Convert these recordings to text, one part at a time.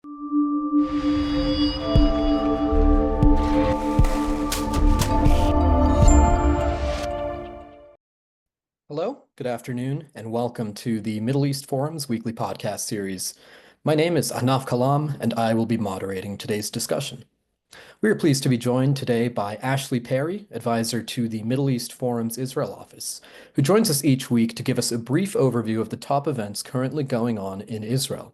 Hello, good afternoon, and welcome to the Middle East Forum's weekly podcast series. My name is Ahnaf Kalam, and I will be moderating today's discussion. We are pleased to be joined today by Ashley Perry, advisor to the Middle East Forum's Israel office, who joins us each week to give us a brief overview of the top events currently going on in Israel.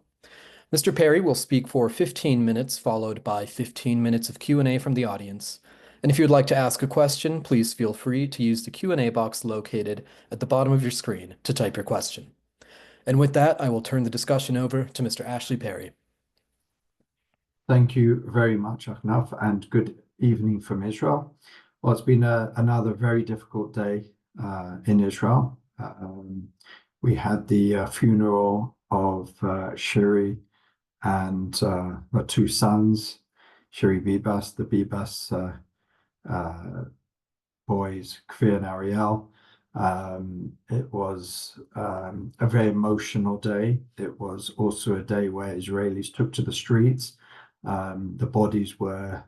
Mr. Perry will speak for 15 minutes, followed by 15 minutes of Q&A from the audience. And if you'd like to ask a question, please feel free to use the Q&A box located at the bottom of your screen to type your question. And with that, I will turn the discussion over to Mr. Ashley Perry. Thank you very much, Ahnaf, and good evening from Israel. Well, it's been another very difficult day in Israel. We had the funeral of Shiri and her two sons, Shiri Bibas, the Bibas boys, Kfir and Ariel. It was a very emotional day. It was also a day where Israelis took to the streets. The bodies were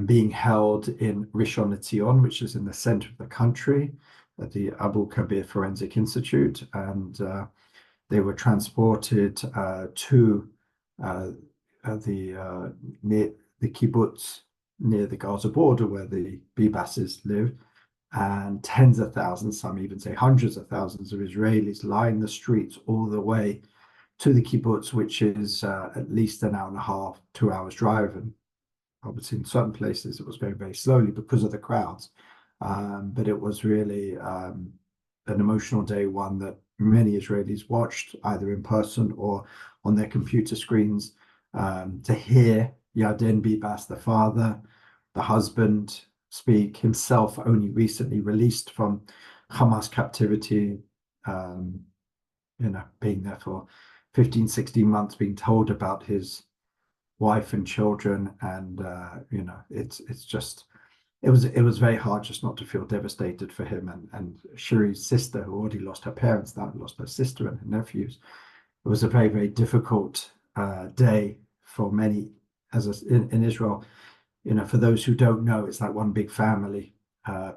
being held in Rishon LeZion, which is in the center of the country, at the Abu Kabir Forensic Institute, and they were transported to near the kibbutz near the Gaza border where the Bibases live, and tens of thousands, some even say hundreds of thousands of Israelis line the streets all the way to the kibbutz, which is at least an hour and a half, 2 hours drive. And obviously in certain places it was going very slowly because of the crowds. But it was really an emotional day, one that many Israelis watched either in person or on their computer screens, to hear Yarden Bibas, the father, the husband, speak, himself only recently released from Hamas captivity, being there for 15, 16 months, being told about his wife and children, and it was very hard just not to feel devastated for him and Shiri's sister, who already lost her parents, now lost her sister and her nephews. It was a very, very difficult day for many in Israel. For those who don't know, it's like one big family.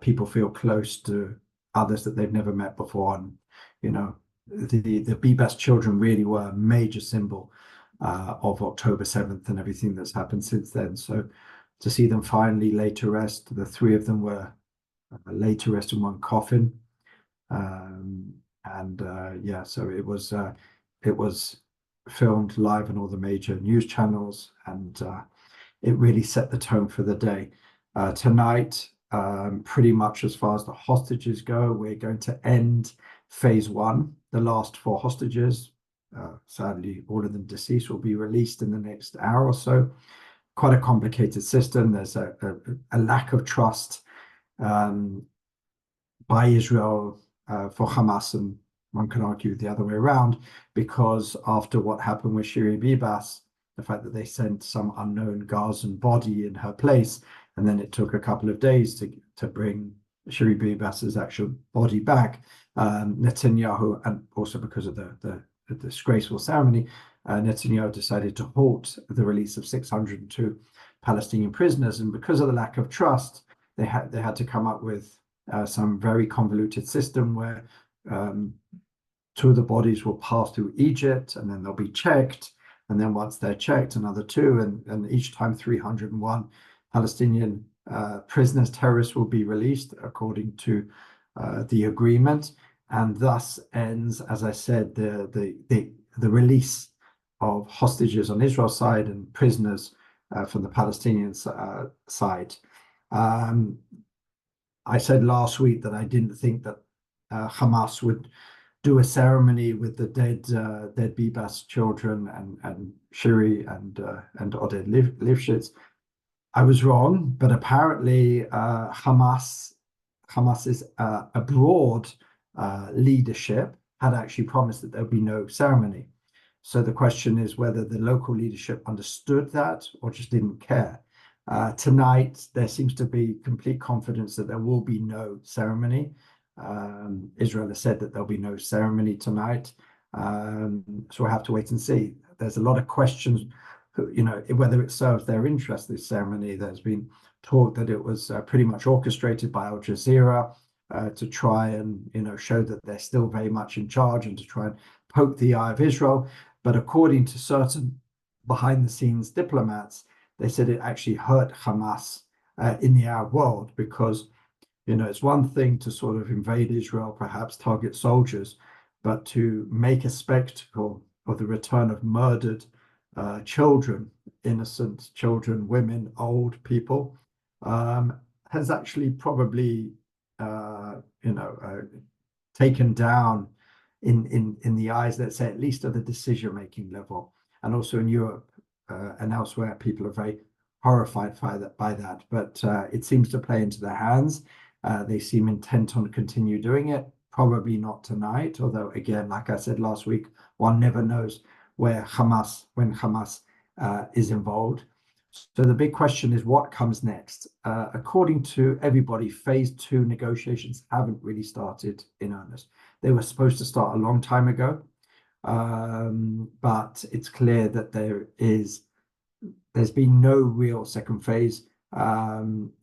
People feel close to others that they've never met before, and the Bibas children really were a major symbol of October 7th and everything that's happened since then. So to see them finally laid to rest, the three of them were laid to rest in one coffin. So it was filmed live on all the major news channels, and it really set the tone for the day. Tonight, pretty much as far as the hostages go, we're going to end phase one. The last 4 hostages, sadly all of them deceased, will be released in the next hour or so. Quite a complicated system. There's a lack of trust by Israel for Hamas, and one can argue the other way around, because after what happened with Shiri Bibas, the fact that they sent some unknown Gazan body in her place, and then it took a couple of days to bring Shiri Bibas's actual body back, Netanyahu, and also because of the disgraceful ceremony, Netanyahu decided to halt the release of 602 Palestinian prisoners. And because of the lack of trust, they had to come up with some very convoluted system where 2 of the bodies will pass through Egypt, and then they'll be checked. And then once they're checked, another 2, and each time 301 Palestinian prisoners, terrorists, will be released according to the agreement. And thus ends, as I said, the release of hostages on Israel's side and prisoners from the Palestinian side. I said last week that I didn't think that Hamas would do a ceremony with the dead Bibas children and Shiri and Oded Lifshitz. I was wrong, but apparently Hamas's abroad leadership had actually promised that there would be no ceremony. So the question is whether the local leadership understood that or just didn't care. Tonight, there seems to be complete confidence that there will be no ceremony. Israel has said that there'll be no ceremony tonight. So we'll have to wait and see. there's a lot of questions, whether it serves their interest, this ceremony. There's been talk that it was pretty much orchestrated by Al Jazeera to try and show that they're still very much in charge and to try and poke the eye of Israel. But according to certain behind-the-scenes diplomats, they said it actually hurt Hamas in the Arab world, because it's one thing to sort of invade Israel, perhaps target soldiers, but to make a spectacle of the return of murdered children, innocent children, women, old people, has actually probably taken down in the eyes, let's say, at least at the decision-making level, and also in Europe and elsewhere, people are very horrified by that. But it seems to play into their hands. They seem intent on continue doing it. Probably not tonight, although again, like I said last week, one never knows when Hamas is involved. So the big question is, what comes next? According to everybody, phase 2 negotiations haven't really started in earnest. They were supposed to start a long time ago, but it's clear that there's been no real second phase.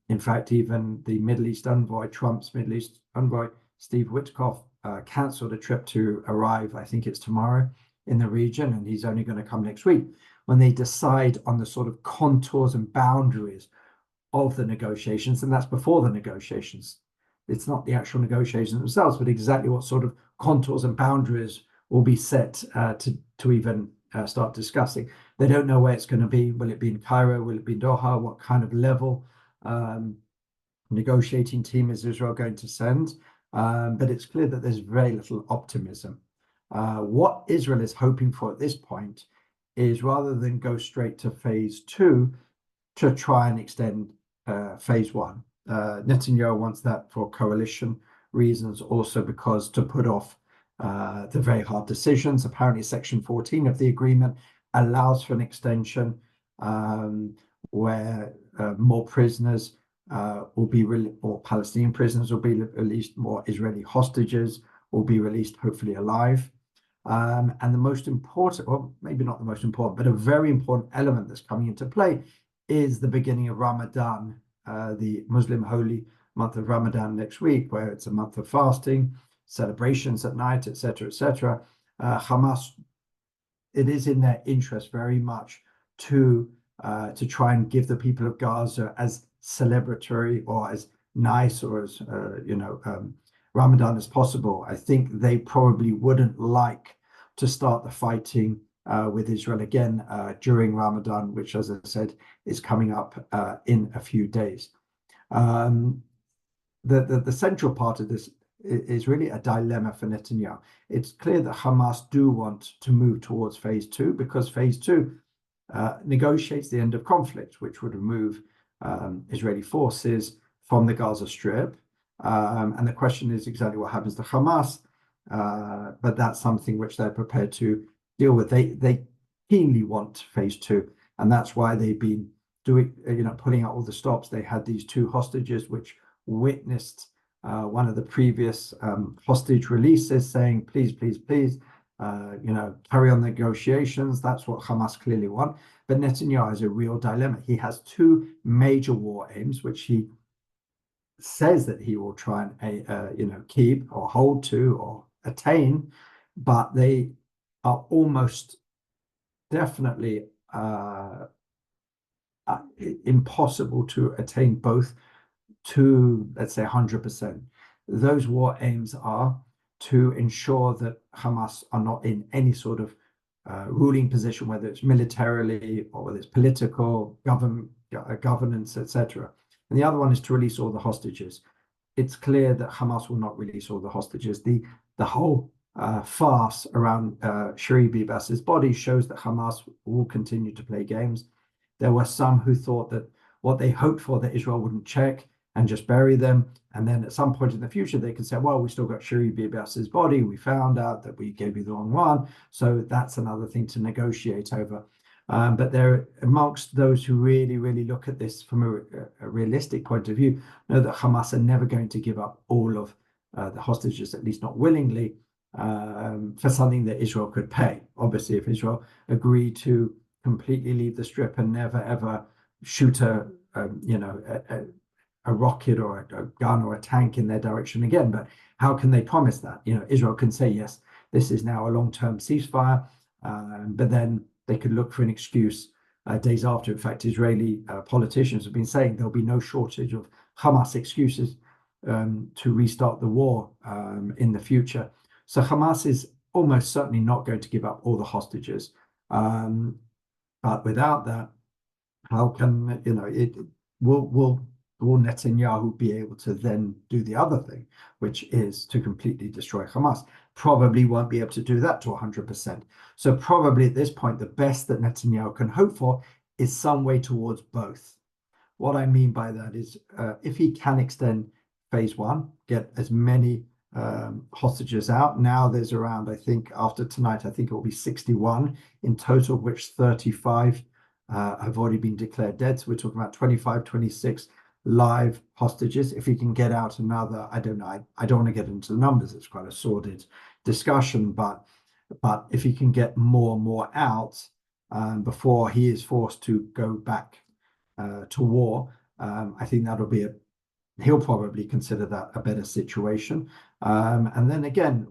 In fact, even the Middle East envoy, Trump's Middle East envoy, Steve Witkoff, cancelled a trip to arrive, I think it's tomorrow, in the region, and he's only going to come next week when they decide on the sort of contours and boundaries of the negotiations. And that's before the negotiations. It's not the actual negotiations themselves, but exactly what sort of contours and boundaries will be set to even start discussing. They don't know where it's going to be. Will it be in Cairo? Will it be Doha? What kind of level negotiating team is Israel going to send? But it's clear that there's very little optimism. What Israel is hoping for at this point is, rather than go straight to phase 2, to try and extend phase 1. Netanyahu wants that for coalition reasons, also because to put off the very hard decisions. Apparently, Section 14 of the agreement allows for an extension where more prisoners will be or Palestinian prisoners will be released, more Israeli hostages will be released, hopefully alive. And the most important, or maybe not the most important, but a very important element that's coming into play is the beginning of Ramadan, the Muslim holy month of Ramadan next week, where it's a month of fasting, celebrations at night, etc., etc. Hamas, it is in their interest very much to try and give the people of Gaza as celebratory or as nice or as Ramadan as possible. I think they probably wouldn't like to start the fighting with Israel again during Ramadan, which, as I said, is coming up in a few days. The central part of this is really a dilemma for Netanyahu. It's clear that Hamas do want to move towards phase 2, because phase 2 negotiates the end of conflict, which would remove Israeli forces from the Gaza Strip. And the question is exactly what happens to Hamas, but that's something which they're prepared to deal with. They keenly want phase 2, and that's why they've been putting out all the stops. They had these 2 hostages which witnessed one of the previous hostage releases, saying, please, please, please, carry on negotiations. That's what Hamas clearly want. But Netanyahu has a real dilemma. He has 2 major war aims, which he says that he will try and keep or hold to or attain, but they are almost definitely impossible to attain both to, let's say, 100%. Those war aims are to ensure that Hamas are not in any sort of ruling position, whether it's militarily or whether it's political, governance, etc. And the other one is to release all the hostages. It's clear that Hamas will not release all the hostages. The whole farce around Shiri Bibas's body shows that Hamas will continue to play games. There were some who thought that what they hoped for, that Israel wouldn't check and just bury them, and then at some point in the future they could say, well, we still got Shiri Bibas's body, we found out that we gave you the wrong one, so that's another thing to negotiate over. But they're amongst those who really, really look at this from a realistic point of view, know that Hamas are never going to give up all of the hostages, at least not willingly. for something that Israel could pay. Obviously, if Israel agreed to completely leave the strip and never ever shoot a rocket or a gun or a tank in their direction again. But how can they promise that? Israel can say, yes, this is now a long-term ceasefire, but then they could look for an excuse days after. In fact, Israeli politicians have been saying there'll be no shortage of Hamas excuses to restart the war in the future. So Hamas is almost certainly not going to give up all the hostages. But without that, how can, will Netanyahu be able to then do the other thing, which is to completely destroy Hamas? Probably won't be able to do that to 100%. So probably at this point, the best that Netanyahu can hope for is some way towards both. What I mean by that is if he can extend phase one, get as many hostages out. Now there's around, I think after tonight, I think it will be 61 in total, which 35 have already been declared dead. So we're talking about 25, 26 live hostages. If he can get out another, I don't know, I don't want to get into the numbers. It's quite a sordid discussion, but if he can get more and more out before he is forced to go back to war, I think that'll be he'll probably consider that a better situation. And then again,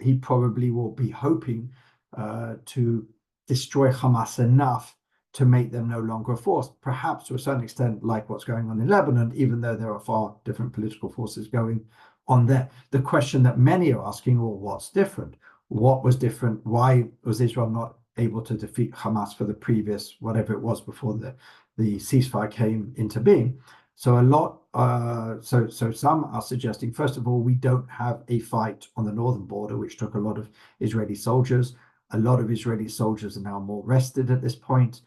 he probably will be hoping to destroy Hamas enough to make them no longer a force, perhaps to a certain extent, like what's going on in Lebanon, even though there are far different political forces going on there. The question that many are asking, well, what's different? What was different? Why was Israel not able to defeat Hamas for the previous, whatever it was before the ceasefire came into being? So some are suggesting, first of all, we don't have a fight on the northern border, which took a lot of Israeli soldiers. A lot of Israeli soldiers are now more rested at this point.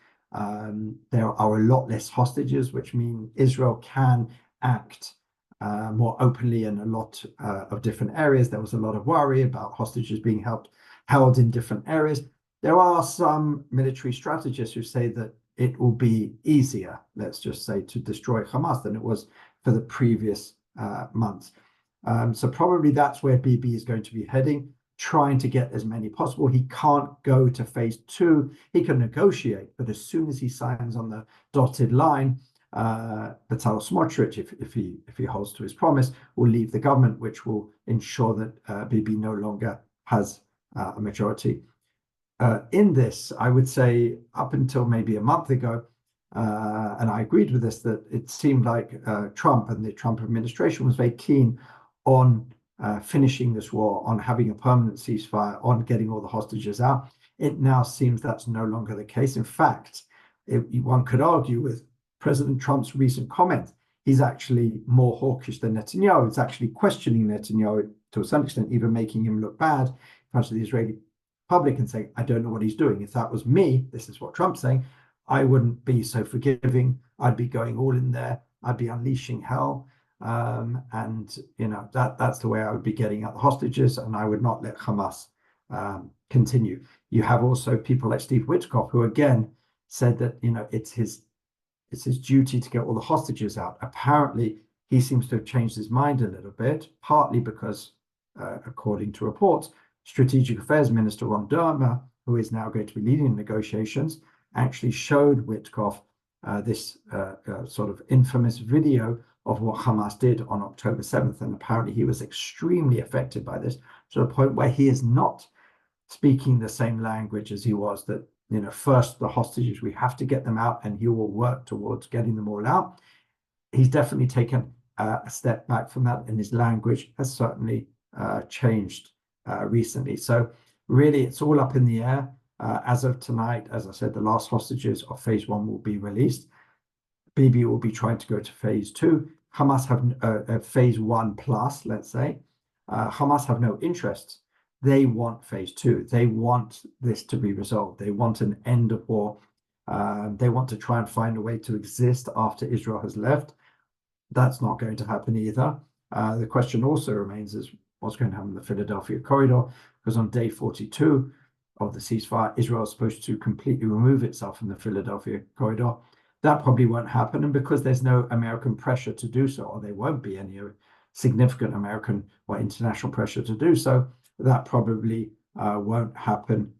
There are a lot less hostages, which mean Israel can act more openly in a lot of different areas. There was a lot of worry about hostages being held in different areas. There are some military strategists who say that it will be easier, let's just say, to destroy Hamas than it was for the previous months. So probably that's where Bibi is going to be heading, trying to get as many possible. He can't go to phase two. He can negotiate, but as soon as he signs on the dotted line, Bezalel Smotrich, if he holds to his promise, will leave the government, which will ensure that Bibi no longer has a majority. In this, I would say up until maybe a month ago, and I agreed with this, that it seemed like Trump and the Trump administration was very keen on finishing this war, on having a permanent ceasefire, on getting all the hostages out. It now seems that's no longer the case. In fact, one could argue with President Trump's recent comment, he's actually more hawkish than Netanyahu. It's actually questioning Netanyahu to some extent, even making him look bad in front of the Israeli public and saying, I don't know what he's doing. If that was me, this is what Trump's saying, I wouldn't be so forgiving. I'd be going all in there. I'd be unleashing hell. And that's the way I would be getting at the hostages, and I would not let Hamas continue. You have also people like Steve Witkoff, who again said that it's his duty to get all the hostages out. Apparently, he seems to have changed his mind a little bit, partly because, according to reports, Strategic Affairs Minister Ron Dermer, who is now going to be leading negotiations, actually showed Witkoff this sort of infamous video of what Hamas did on October 7th. And apparently he was extremely affected by this, to the point where he is not speaking the same language as he was, that, first the hostages, we have to get them out, and he will work towards getting them all out. He's definitely taken a step back from that, and his language has certainly changed recently. So really, it's all up in the air. As of tonight, as I said, the last hostages of phase one will be released. Bibi will be trying to go to phase two. Hamas have phase one plus, let's say. Hamas have no interest. They want phase two. They want this to be resolved. They want an end of war. They want to try and find a way to exist after Israel has left. That's not going to happen either. The question also remains is what's going to happen in the Philadelphia corridor, because on day 42 of the ceasefire, Israel is supposed to completely remove itself from the Philadelphia corridor. That probably won't happen, and because there's no American pressure to do so, or there won't be any significant American or international pressure to do so, that probably won't happen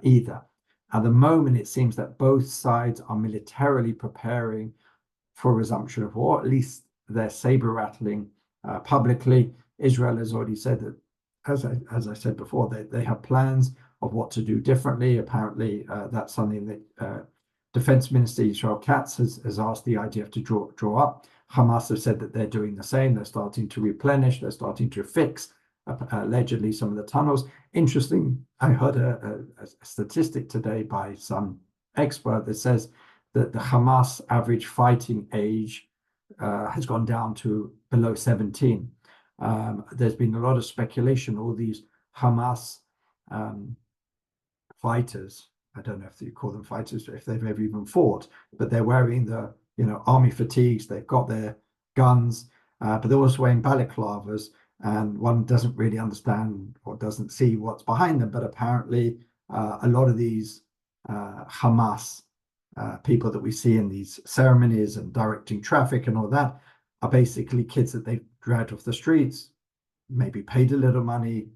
either. At the moment, it seems that both sides are militarily preparing for resumption of war. At least they're saber rattling publicly. Israel has already said that, as I said before, they have plans of what to do differently. Apparently, that's something that Defense Minister Israel Katz has asked the IDF to draw up. Hamas have said that they're doing the same. They're starting to replenish. They're starting to fix allegedly some of the tunnels. Interesting, I heard a statistic today by some expert that says that the Hamas average fighting age has gone down to below 17. There's been a lot of speculation. All these Hamas fighters, I don't know if you call them fighters, if they've ever even fought, but they're wearing the army fatigues. They've got their guns, but they're also wearing balaclavas, and one doesn't really understand or doesn't see what's behind them. But apparently, a lot of these Hamas people that we see in these ceremonies and directing traffic and all that are basically kids that they've dragged off the streets, maybe paid a little money,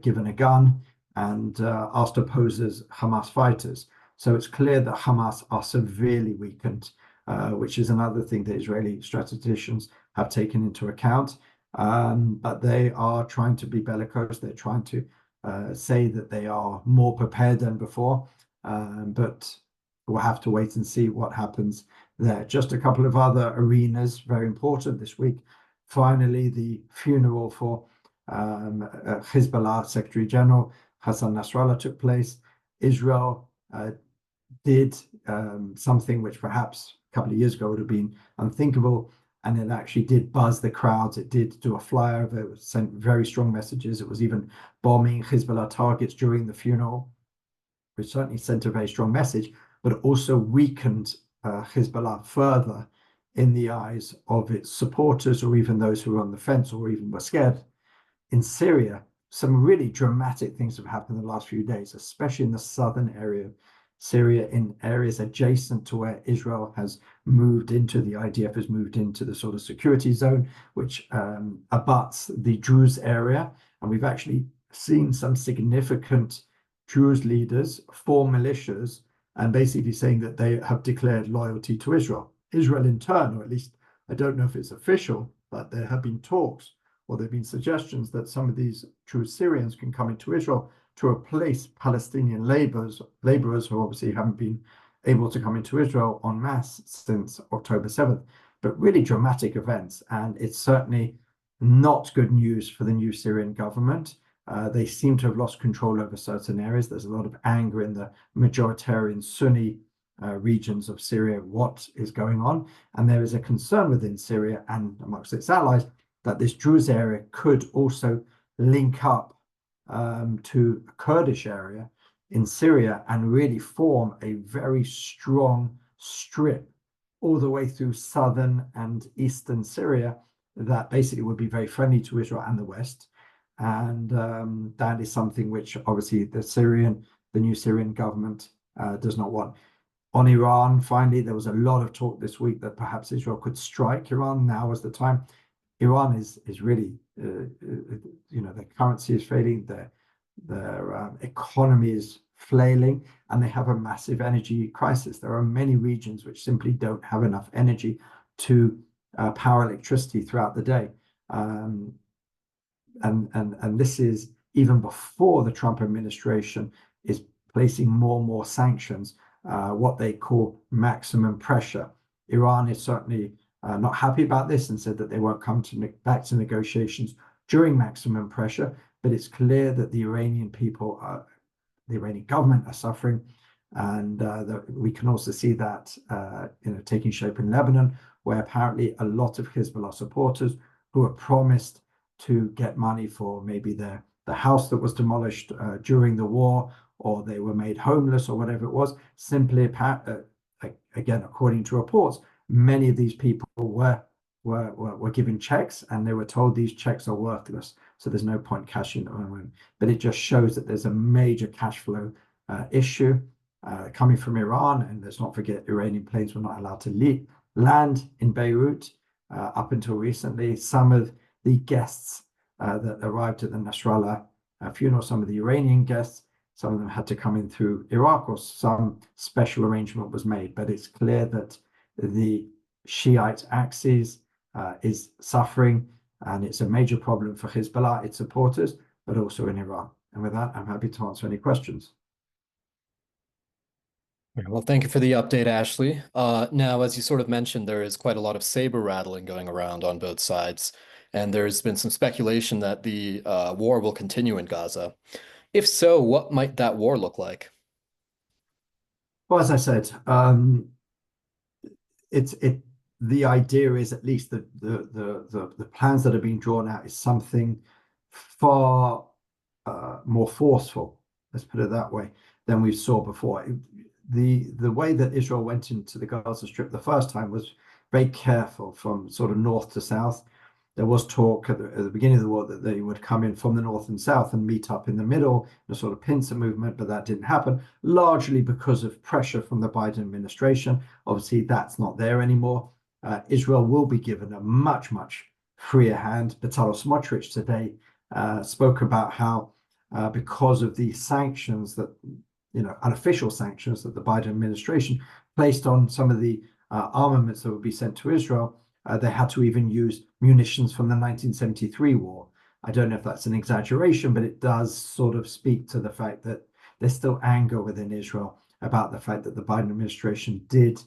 given a gun, and asked to pose as Hamas fighters. So it's clear that Hamas are severely weakened, which is another thing that Israeli statisticians have taken into account. But they are trying to be bellicose. They're trying to say that they are more prepared than before. But we'll have to wait and see what happens there. Just a couple of other arenas, very important this week. Finally, the funeral for Hezbollah Secretary General Hassan Nasrallah took place. Israel did something which perhaps a couple of years ago would have been unthinkable, and it actually did buzz the crowds. It did do a flyover. It sent very strong messages. It was even bombing Hezbollah targets during the funeral, which certainly sent a very strong message, but it also weakened Hezbollah further in the eyes of its supporters, or even those who were on the fence or even were scared. In Syria, some really dramatic things have happened in the last few days, especially in the southern area of Syria, in areas adjacent to where Israel has moved into, the IDF has moved into the sort of security zone, which abuts the Druze area. And we've actually seen some significant Druze leaders form militias and basically saying that they have declared loyalty to Israel. Israel in turn, or at least I don't know if it's official, but there have been talks, or there have been suggestions that some of these true Syrians can come into Israel to replace Palestinian laborers who obviously haven't been able to come into Israel en masse since October 7th. But really dramatic events, and it's certainly not good news for the new Syrian government. They seem to have lost control over certain areas. There's a lot of anger in the majoritarian Sunni regions of Syria, what is going on. And there is a concern within Syria and amongst its allies that this Druze area could also link up to a Kurdish area in Syria and really form a very strong strip all the way through southern and eastern Syria that basically would be very friendly to Israel and the West. And that is something which obviously the new Syrian government does not want. On Iran, finally, there was a lot of talk this week that perhaps Israel could strike Iran. Now is the time. Iran is really, their currency is failing, their economy is flailing, and they have a massive energy crisis. There are many regions which simply don't have enough energy to power electricity throughout the day. And this is even before the Trump administration is placing more and more sanctions, what they call maximum pressure. Iran is certainly not happy about this and said that they won't come back to negotiations during maximum pressure. But it's clear that the Iranian people, the Iranian government, are suffering, and we can also see that taking shape in Lebanon, where apparently a lot of Hezbollah supporters who were promised to get money for maybe the house that was demolished during the war, or they were made homeless, or whatever it was, simply, again, according to reports, many of these people were given checks, and they were told these checks are worthless, so there's no point cashing them. But it just shows that there's a major cash flow issue coming from Iran. And let's not forget, Iranian planes were not allowed to land in Beirut up until recently. Some of the guests that arrived at the Nasrallah funeral. Some of the Iranian guests, some of them had to come in through Iraq, or some special arrangement was made. But it's clear that the Shiite axis is suffering, and it's a major problem for Hezbollah, its supporters, but also in Iran. And with that, I'm happy to answer any questions. Well, thank you for the update, Ashley. Now, as you sort of mentioned, there is quite a lot of saber rattling going around on both sides, and there's been some speculation that the war will continue in Gaza. If so, what might that war look like? Well, as I said, the idea is, at least the plans that are being drawn out, is something far more forceful, let's put it that way, than we saw before. The way that Israel went into the Gaza Strip the first time was very careful, from sort of north to south. There was talk at the beginning of the war that they would come in from the north and south and meet up in the middle, a sort of pincer movement, but that didn't happen, largely because of pressure from the Biden administration. Obviously, that's not there anymore. Israel will be given a much, much freer hand. Bezalel Smotrich today spoke about how, because of the sanctions that, unofficial sanctions that the Biden administration placed on some of the armaments that would be sent to Israel, they had to even use munitions from the 1973 war. I don't know if that's an exaggeration, but it does sort of speak to the fact that there's still anger within Israel about the fact that the Biden administration did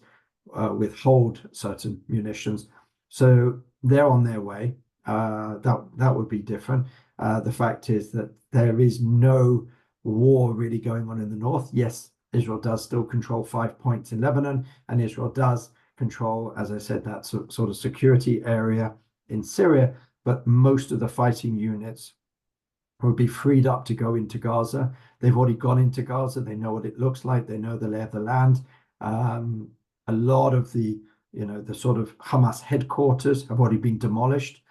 withhold certain munitions. So they're on their way. That would be different. The fact is that there is no war really going on in the north. Yes, Israel does still control 5 points in Lebanon, and Israel does control, as I said, that sort of security area in Syria, but most of the fighting units will be freed up to go into Gaza. They've already gone into Gaza. They know what it looks like. They know the lay of the land. A lot of the sort of Hamas headquarters have already been demolished,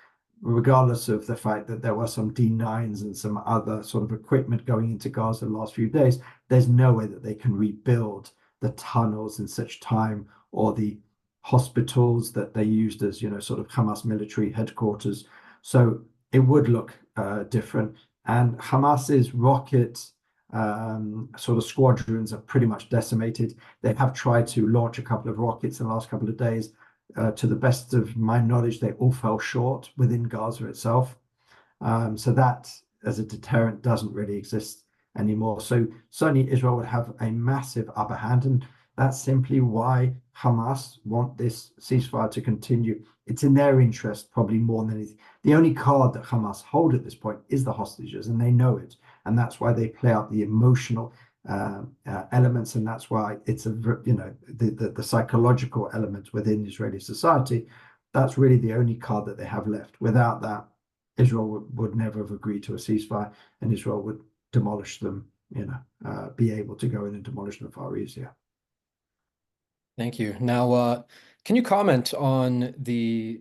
regardless of the fact that there were some D9s and some other sort of equipment going into Gaza the last few days. There's no way that they can rebuild the tunnels in such time, or the hospitals that they used as, sort of Hamas military headquarters. So it would look different. And Hamas's rocket sort of squadrons are pretty much decimated. They have tried to launch a couple of rockets in the last couple of days. To the best of my knowledge, they all fell short within Gaza itself. So that, as a deterrent, doesn't really exist anymore. So certainly Israel would have a massive upper hand, and that's simply why Hamas want this ceasefire to continue. It's in their interest, probably more than anything. The only card that Hamas hold at this point is the hostages, and they know it. And that's why they play out the emotional elements, and that's why it's the psychological element within Israeli society. That's really the only card that they have left. Without that, Israel would never have agreed to a ceasefire, and Israel would demolish them, be able to go in and demolish them far easier. Thank you. Now, can you comment on the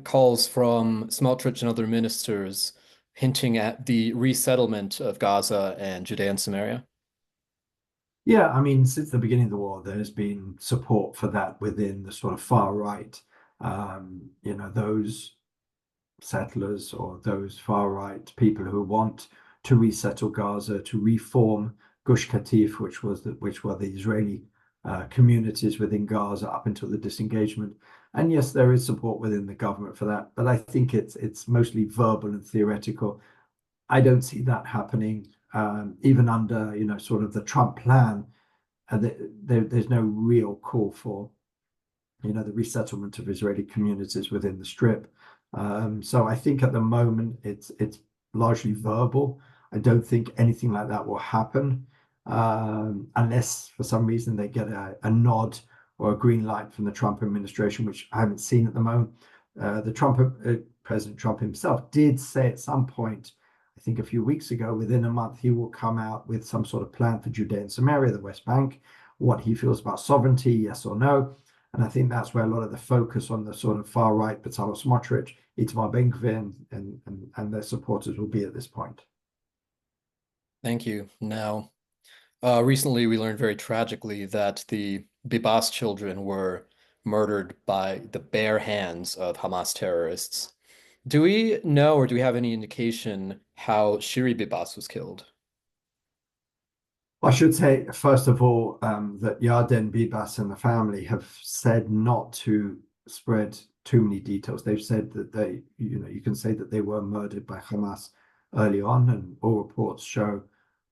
calls from Smotrich and other ministers hinting at the resettlement of Gaza and Judea and Samaria? Yeah, I mean, since the beginning of the war, there's been support for that within the sort of far right. Those settlers, or those far right people who want to resettle Gaza, to reform Gush Katif, which were the Israeli communities within Gaza up until the disengagement. And yes, there is support within the government for that, but I think it's mostly verbal and theoretical. I don't see that happening, even under sort of the Trump plan. There's no real call for the resettlement of Israeli communities within the Strip. So I think at the moment it's largely verbal. I don't think anything like that will happen, unless for some reason they get a nod or a green light from the Trump administration, which I haven't seen at the moment. President Trump himself did say at some point, I think a few weeks ago, within a month, he will come out with some sort of plan for Judea and Samaria, the West Bank, what he feels about sovereignty, yes or no. And I think that's where a lot of the focus on the sort of far right, Bezalel Smotrich, Itamar Ben-Gvir, and their supporters will be at this point. Thank you. Now, recently we learned very tragically that the Bibas children were murdered by the bare hands of Hamas terrorists. Do we know or do we have any indication how Shiri Bibas was killed? I should say, first of all, that Yarden Bibas and the family have said not to spread too many details. They've said that you can say that they were murdered by Hamas early on, and all reports show,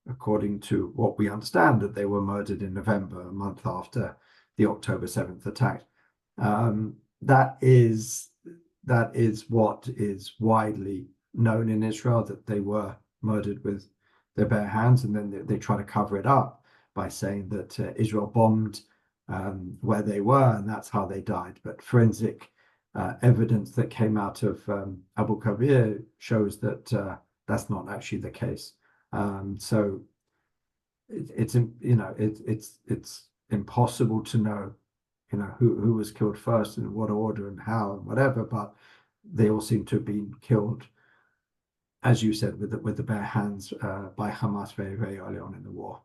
according to what we understand, that they were murdered in November, a month after the October 7th attack. That is what is widely known in Israel, that they were murdered with their bare hands, and then they try to cover it up by saying that Israel bombed where they were, and that's how they died. But forensic evidence that came out of Abu Kabir shows that that's not actually the case. So it's impossible to know who was killed first and in what order and how and whatever, but they all seem to have been killed, as you said, with the bare hands by Hamas very, very early on in the war.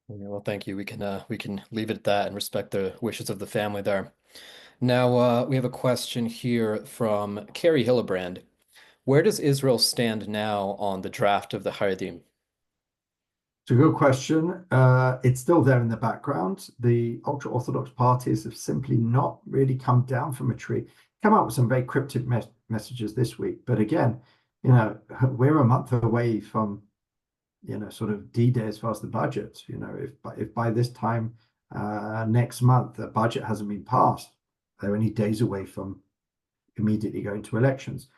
Yeah, well, thank you. We can leave it at that and respect the wishes of the family there. Now, we have a question here from Carrie Hillebrand. Where does Israel stand now on the draft of the Haredim? It's a good question. It's still there in the background. The ultra-Orthodox parties have simply not really come down from a tree. Come out with some very cryptic messages this week. But again, we're a month away from, sort of D-Day as far as the budget. If by this time next month the budget hasn't been passed, they're only days away from immediately going to elections.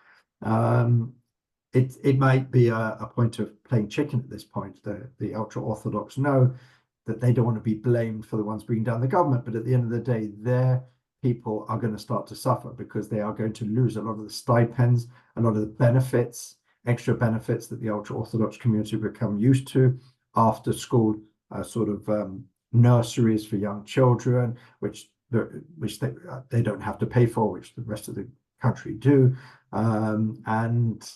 It might be a point of playing chicken at this point. The ultra-Orthodox know that they don't want to be blamed for the ones bringing down the government, but at the end of the day, their people are going to start to suffer because they are going to lose a lot of the stipends, a lot of the benefits, extra benefits that the ultra-Orthodox community become used to, after school sort of nurseries for young children, which they don't have to pay for, which the rest of the country do, and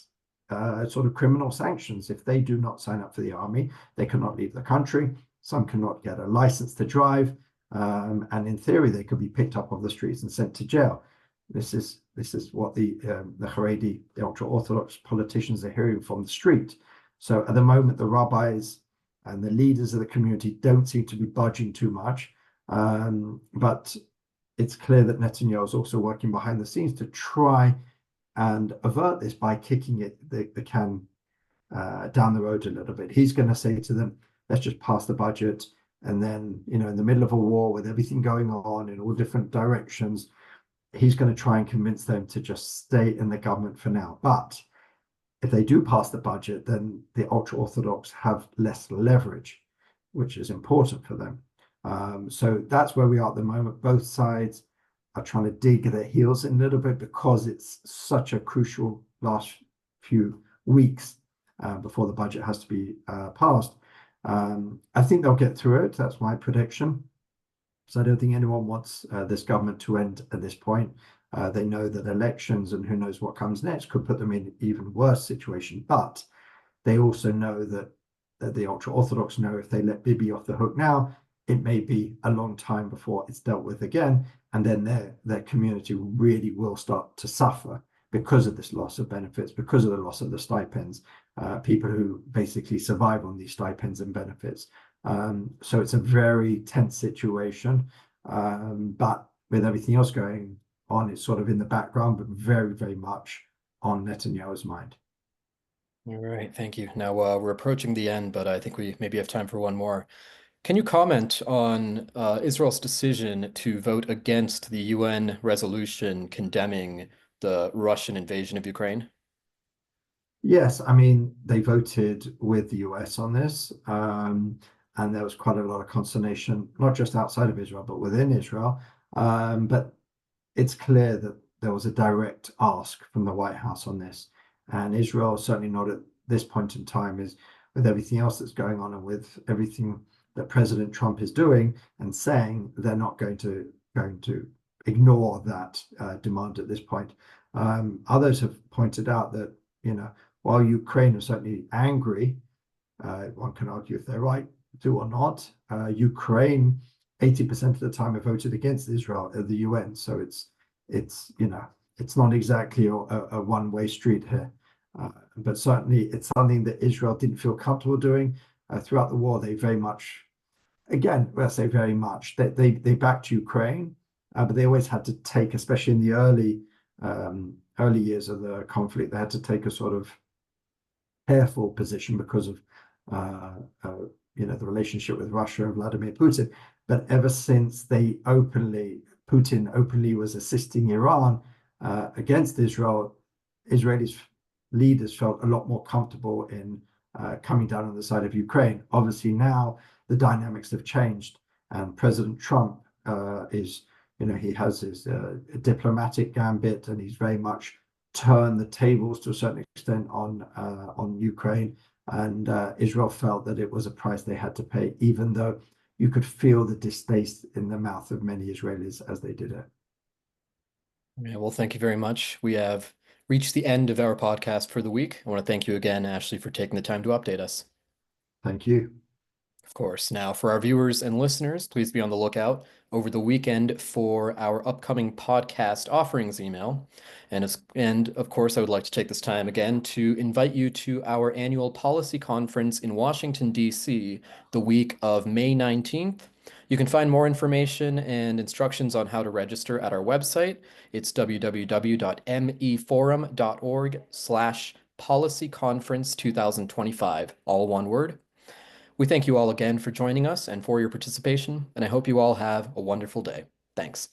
sort of criminal sanctions. If they do not sign up for the army, they cannot leave the country. Some cannot get a license to drive, and in theory, they could be picked up off the streets and sent to jail. This is what the Haredi, the ultra-Orthodox politicians, are hearing from the street. So at the moment, the rabbis and the leaders of the community don't seem to be budging too much, but it's clear that Netanyahu is also working behind the scenes to try and avert this by kicking the can down the road a little bit. He's going to say to them, let's just pass the budget. And then, in the middle of a war with everything going on in all different directions, he's going to try and convince them to just stay in the government for now. But if they do pass the budget, then the ultra-Orthodox have less leverage, which is important for them. So that's where we are at the moment. Both sides are trying to dig their heels in a little bit because it's such a crucial last few weeks before the budget has to be passed. I think they'll get through it. That's my prediction. So I don't think anyone wants this government to end at this point. They know that elections and who knows what comes next could put them in an even worse situation. But they also know that the ultra-Orthodox know if they let Bibi off the hook now, it may be a long time before it's dealt with again. And then their community really will start to suffer because of this loss of benefits, because of the loss of the stipends, people who basically survive on these stipends and benefits. So it's a very tense situation, but with everything else going on, it's sort of in the background, but very, very much on Netanyahu's mind. All right, thank you. Now, we're approaching the end, but I think we maybe have time for one more. Can you comment on Israel's decision to vote against the UN resolution condemning the Russian invasion of Ukraine? Yes, I mean, they voted with the US on this, and there was quite a lot of consternation, not just outside of Israel, but within Israel. But it's clear that there was a direct ask from the White House on this. And Israel, certainly not at this point in time, is with everything else that's going on and with everything that President Trump is doing and saying, they're not going to ignore that demand at this point. Others have pointed out that, while Ukraine is certainly angry, one can argue if they're right to or not, Ukraine 80% of the time have voted against Israel at the UN. So it's it's not exactly a one-way street here. But certainly it's something that Israel didn't feel comfortable doing. Throughout the war, they very much, again, well, I say very much, they backed Ukraine, but they always had to take, especially in the early years of the conflict, they had to take a sort of careful position because of uh, uh, the relationship with Russia and Vladimir Putin. But ever since Putin openly was assisting Iran against Israel, Israeli leaders felt a lot more comfortable in coming down on the side of Ukraine. Obviously, now the dynamics have changed, and President Trump he has his diplomatic gambit, and he's very much turned the tables to a certain extent on Ukraine. And Israel felt that it was a price they had to pay, even though you could feel the distaste in the mouth of many Israelis as they did it. Yeah, well, thank you very much. We have reached the end of our podcast for the week. I want to thank you again, Ashley, for taking the time to update us. Thank you. Of course. Now, for our viewers and listeners, please be on the lookout over the weekend for our upcoming podcast offerings email. And of course, I would like to take this time again to invite you to our annual policy conference in Washington, D.C., the week of May 19th. You can find more information and instructions on how to register at our website. It's www.meforum.org/policyconference2025, all one word. We thank you all again for joining us and for your participation, and I hope you all have a wonderful day. Thanks.